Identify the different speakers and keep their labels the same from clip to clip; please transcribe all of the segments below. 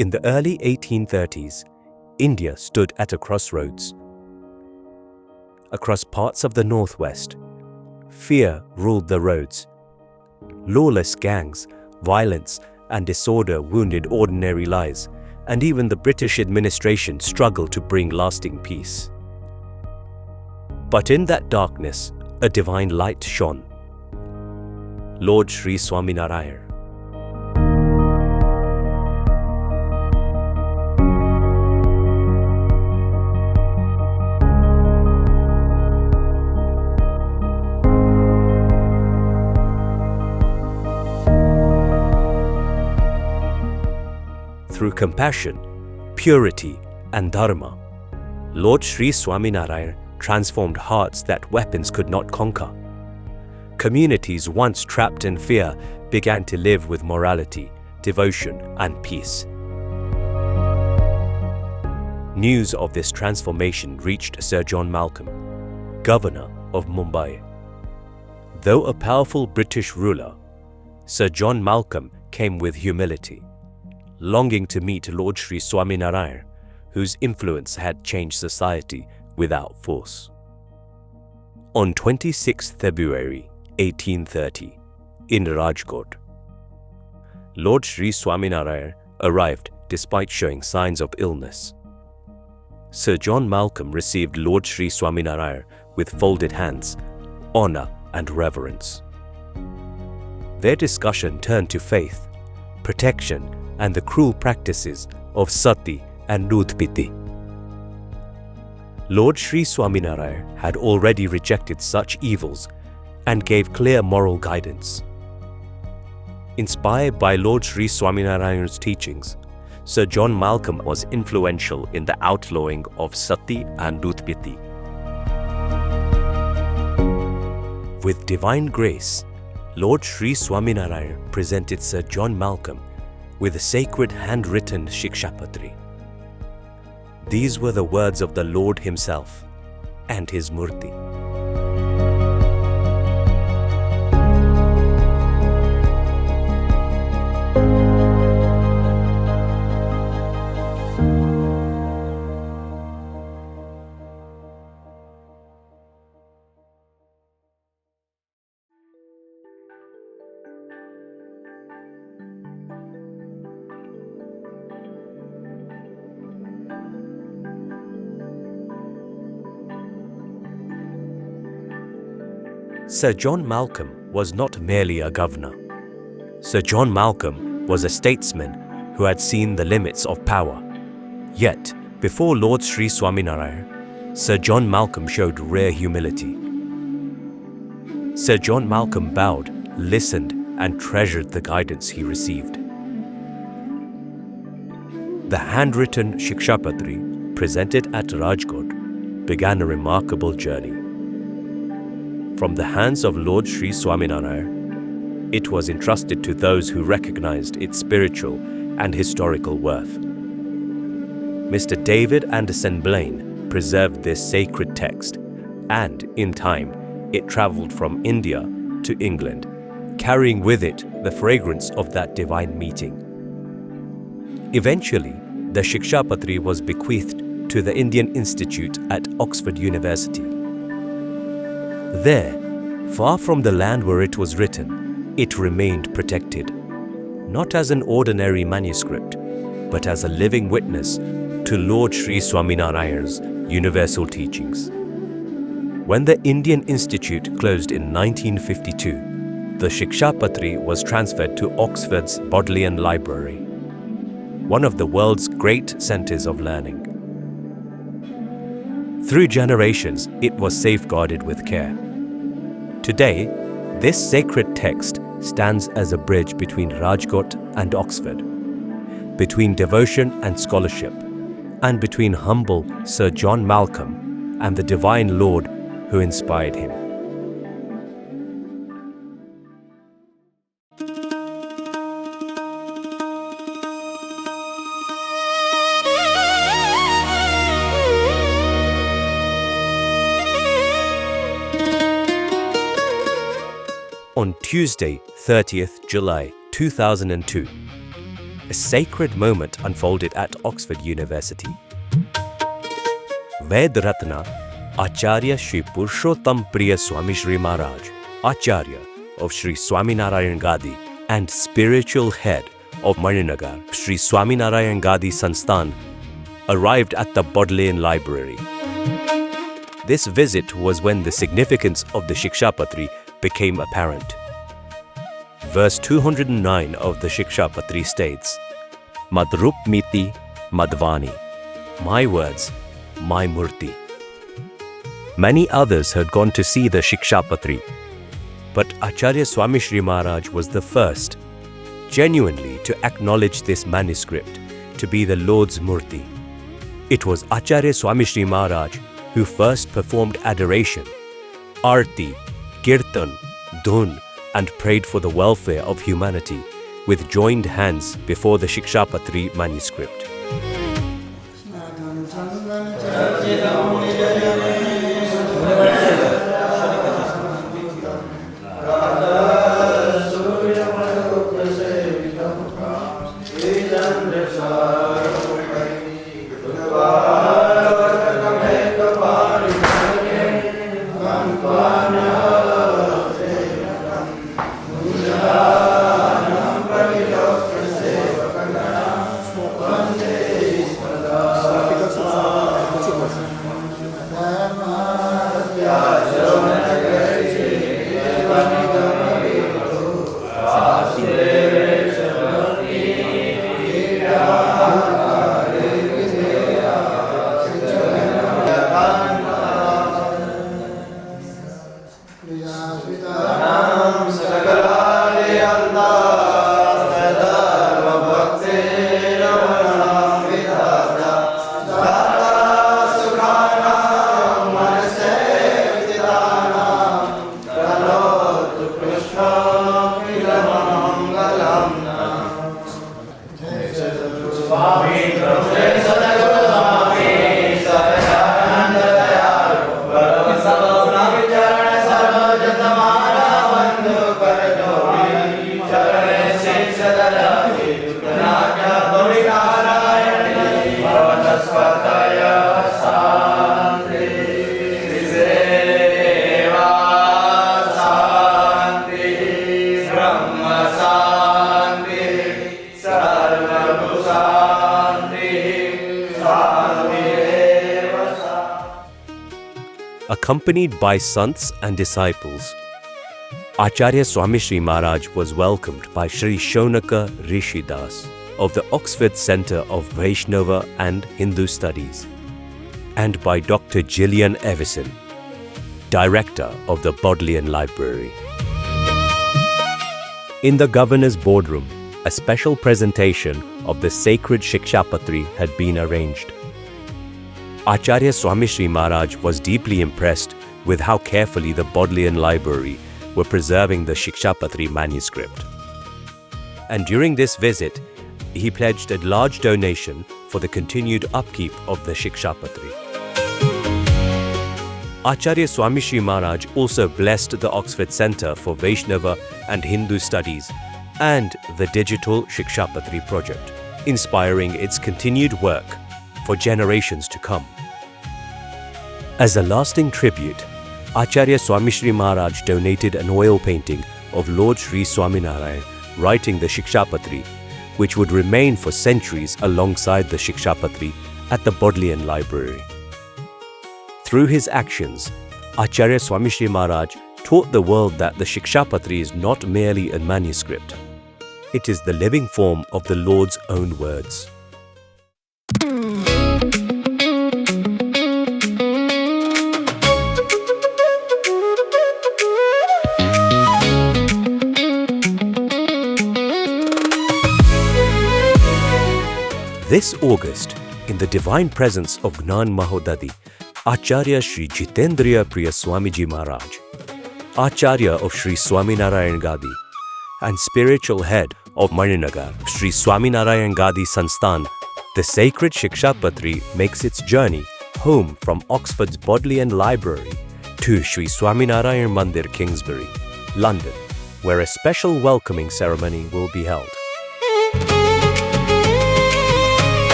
Speaker 1: In the early 1830s, India stood at a crossroads. Across parts of the northwest, fear ruled the roads. Lawless gangs, violence, and disorder wounded ordinary lives, and even the British administration struggled to bring lasting peace. But in that darkness, a divine light shone. Lord Shree Swaminarayan. Through compassion, purity, and dharma, Lord Shree Swaminarayan transformed hearts that weapons could not conquer. Communities once trapped in fear began to live with morality, devotion, and peace. News of this transformation reached Sir John Malcolm, Governor of Mumbai. Though a powerful British ruler, Sir John Malcolm came with humility, longing to meet Lord Shree Swaminarayan, whose influence had changed society without force. On 26 February 1830, in Rajkot, Lord Shree Swaminarayan arrived despite showing signs of illness. Sir John Malcolm received Lord Shree Swaminarayan with folded hands, honor and reverence. Their discussion turned to faith, protection, and the cruel practices of sati and nudpiti. Lord Shree Swaminarayan had already rejected such evils and gave clear moral guidance. Inspired by Lord Shree Swaminarayan's teachings, Sir John Malcolm was influential in the outlawing of sati and nudpiti. With divine grace, Lord Shree Swaminarayan presented Sir John Malcolm with a sacred handwritten Shikshapatri. These were the words of the Lord himself and his Murti. Sir John Malcolm was not merely a governor. Sir John Malcolm was a statesman who had seen the limits of power. Yet, before Lord Shree Swaminarayan, Sir John Malcolm showed rare humility. Sir John Malcolm bowed, listened, and treasured the guidance he received. The handwritten Shikshapatri, presented at Rajkot, began a remarkable journey. From the hands of Lord Shree Swaminarayan, it was entrusted to those who recognized its spiritual and historical worth. Mr. David Anderson Blaine preserved this sacred text, and in time, it traveled from India to England, carrying with it the fragrance of that divine meeting. Eventually, the Shikshapatri was bequeathed to the Indian Institute at Oxford University. There, far from the land where it was written, it remained protected, not as an ordinary manuscript, but as a living witness to Lord Shree Swaminarayan's universal teachings. When the Indian Institute closed in 1952, the Shikshapatri was transferred to Oxford's Bodleian Library, one of the world's great centers of learning. Through generations, it was safeguarded with care. Today, this sacred text stands as a bridge between Rajkot and Oxford, between devotion and scholarship, and between humble Sir John Malcolm and the divine Lord who inspired him. On Tuesday, 30th July 2002, a sacred moment unfolded at Oxford University. Ratna, Acharya Shri Purushottampriya Swamishree Maharaj, Acharya of Shree Swaminarayan Gadi and spiritual head of Maninagar, Shree Swaminarayan Gadi Sansthan, arrived at the Bodleian library. This visit was when the significance of the Shikshapatri became apparent. Verse 209 of the Shikshapatri states, Madrupmiti Madvani, my words, my Murti. Many others had gone to see the Shikshapatri, but Acharya Swamishree Maharaj was the first, genuinely to acknowledge this manuscript to be the Lord's Murti. It was Acharya Swamishree Maharaj who first performed adoration, arti, kirtan, dhun, and prayed for the welfare of humanity with joined hands before the Shikshapatri manuscript. Accompanied by sants and disciples, Acharya Swamishree Maharaj was welcomed by Sri Shonaka Rishidas of the Oxford Centre of Vaishnava and Hindu Studies, and by Dr. Gillian Evison, Director of the Bodleian Library. In the Governor's boardroom, a special presentation of the sacred Shikshapatri had been arranged. Acharya Swamishree Maharaj was deeply impressed with how carefully the Bodleian Library were preserving the Shikshapatri manuscript. And during this visit, he pledged a large donation for the continued upkeep of the Shikshapatri. Acharya Swamishree Maharaj also blessed the Oxford Centre for Vaishnava and Hindu Studies and the digital Shikshapatri project, inspiring its continued work for generations to come. As a lasting tribute, Acharya Swamishree Maharaj donated an oil painting of Lord Shree Swaminarayan writing the Shikshapatri, which would remain for centuries alongside the Shikshapatri at the Bodleian Library. Through his actions, Acharya Swamishree Maharaj taught the world that the Shikshapatri is not merely a manuscript. It is the living form of the Lord's own words. This August, in the divine presence of Gnan Mahodadhi, Acharya Shri Jitendriyapriya Swamiji Maharaj, Acharya of Shree Swaminarayan Gadi, and spiritual head of Maninagar, Shree Swaminarayan Gadi Sansthan, the sacred Shikshapatri makes its journey home from Oxford's Bodleian Library to Shree Swaminarayan Mandir Kingsbury, London, where a special welcoming ceremony will be held.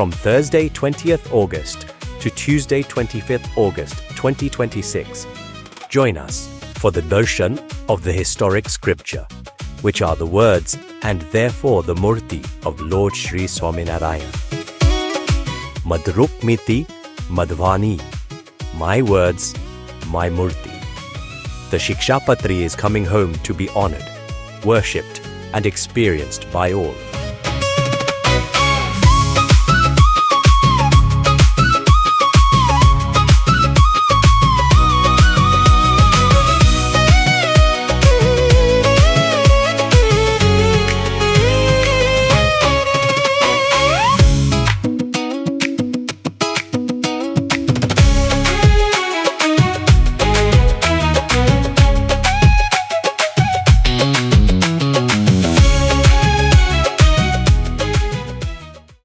Speaker 1: from Thursday 20th August to Tuesday 25th August 2026. Join us for the darshan of the historic scripture, which are the words and therefore the Murti of Lord Shree Swaminarayan. Madrupmiti Madvani, my words, my Murti. The Shikshapatri is coming home to be honored, worshipped and experienced by all.